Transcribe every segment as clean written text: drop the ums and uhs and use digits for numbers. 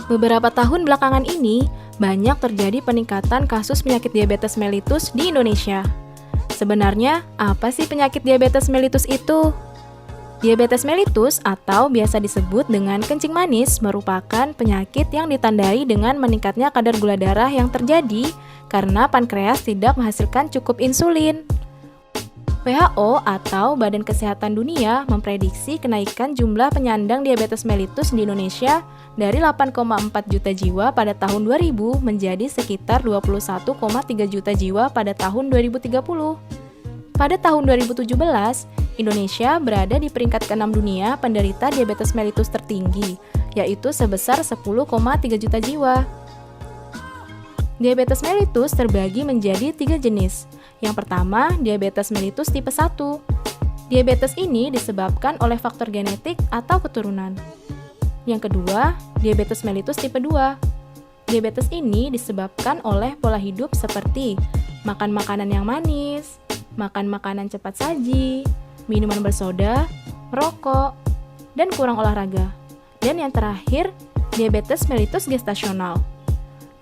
Beberapa tahun belakangan ini, banyak terjadi peningkatan kasus penyakit diabetes mellitus di Indonesia. Sebenarnya, apa sih penyakit diabetes mellitus itu? Diabetes mellitus atau biasa disebut dengan kencing manis merupakan penyakit yang ditandai dengan meningkatnya kadar gula darah yang terjadi karena pankreas tidak menghasilkan cukup insulin. WHO atau Badan Kesehatan Dunia memprediksi kenaikan jumlah penyandang diabetes mellitus di Indonesia dari 8,4 juta jiwa pada tahun 2000 menjadi sekitar 21,3 juta jiwa pada tahun 2030. Pada tahun 2017, Indonesia berada di peringkat ke-6 dunia penderita diabetes mellitus tertinggi, yaitu sebesar 10,3 juta jiwa. Diabetes mellitus terbagi menjadi 3 jenis. Yang pertama, diabetes mellitus tipe 1. Diabetes ini disebabkan oleh faktor genetik atau keturunan. Yang kedua, diabetes mellitus tipe 2. Diabetes ini disebabkan oleh pola hidup seperti makan makanan yang manis, makan makanan cepat saji, minuman bersoda, merokok, dan kurang olahraga. Dan yang terakhir, diabetes mellitus gestasional.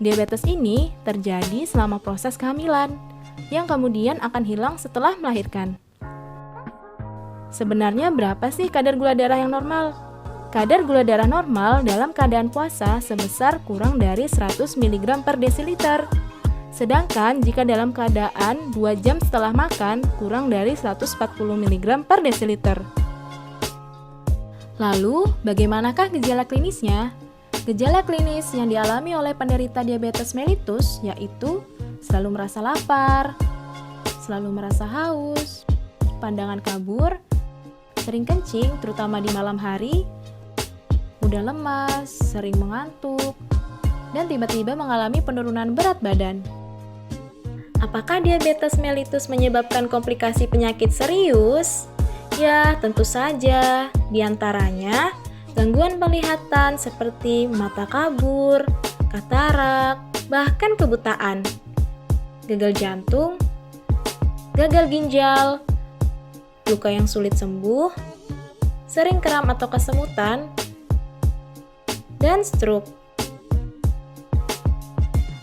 Diabetes ini terjadi selama proses kehamilan, yang kemudian akan hilang setelah melahirkan. Sebenarnya berapa sih kadar gula darah yang normal? Kadar gula darah normal dalam keadaan puasa sebesar kurang dari 100 mg per desiliter. Sedangkan jika dalam keadaan 2 jam setelah makan kurang dari 140 mg per desiliter. Lalu, bagaimanakah gejala klinisnya? Gejala klinis yang dialami oleh penderita diabetes mellitus yaitu selalu merasa lapar, selalu merasa haus, pandangan kabur, sering kencing terutama di malam hari, mudah lemas, sering mengantuk, dan tiba-tiba mengalami penurunan berat badan. Apakah diabetes mellitus menyebabkan komplikasi penyakit serius? Ya, tentu saja. Di antaranya, gangguan penglihatan seperti mata kabur, katarak, bahkan kebutaan, gagal jantung, gagal ginjal, luka yang sulit sembuh, sering kram atau kesemutan, dan stroke.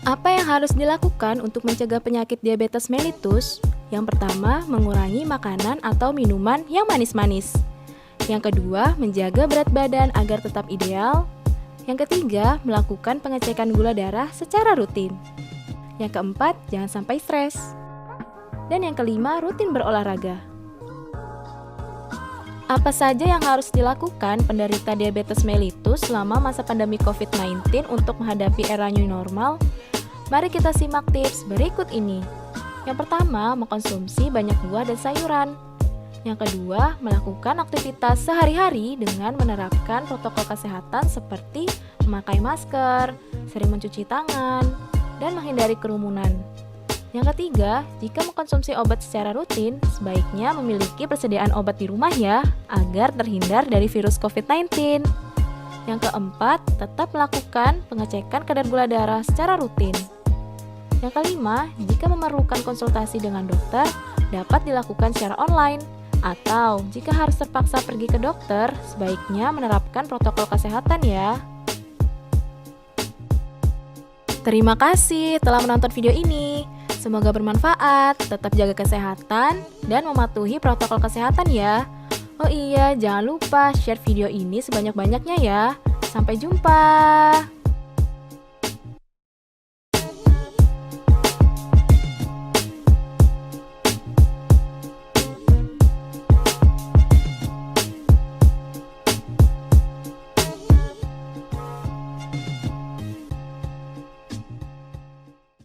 Apa yang harus dilakukan untuk mencegah penyakit diabetes mellitus? Yang pertama, mengurangi makanan atau minuman yang manis-manis. Yang kedua, menjaga berat badan agar tetap ideal. Yang ketiga, melakukan pengecekan gula darah secara rutin. Yang keempat, jangan sampai stres. Dan yang kelima, rutin berolahraga. Apa saja yang harus dilakukan penderita diabetes mellitus selama masa pandemi COVID-19 untuk menghadapi era new normal? Mari kita simak tips berikut ini. Yang pertama, mengkonsumsi banyak buah dan sayuran. Yang kedua, melakukan aktivitas sehari-hari dengan menerapkan protokol kesehatan seperti memakai masker, sering mencuci tangan, dan menghindari kerumunan. Yang ketiga, jika mengkonsumsi obat secara rutin, sebaiknya memiliki persediaan obat di rumah ya, agar terhindar dari virus COVID-19. Yang keempat, tetap melakukan pengecekan kadar gula darah secara rutin. Yang kelima, jika memerlukan konsultasi dengan dokter, dapat dilakukan secara online. Atau jika harus terpaksa pergi ke dokter, sebaiknya menerapkan protokol kesehatan ya. Terima kasih telah menonton video ini. Semoga bermanfaat, tetap jaga kesehatan, dan mematuhi protokol kesehatan ya. Oh iya, jangan lupa share video ini sebanyak-banyaknya ya. Sampai jumpa.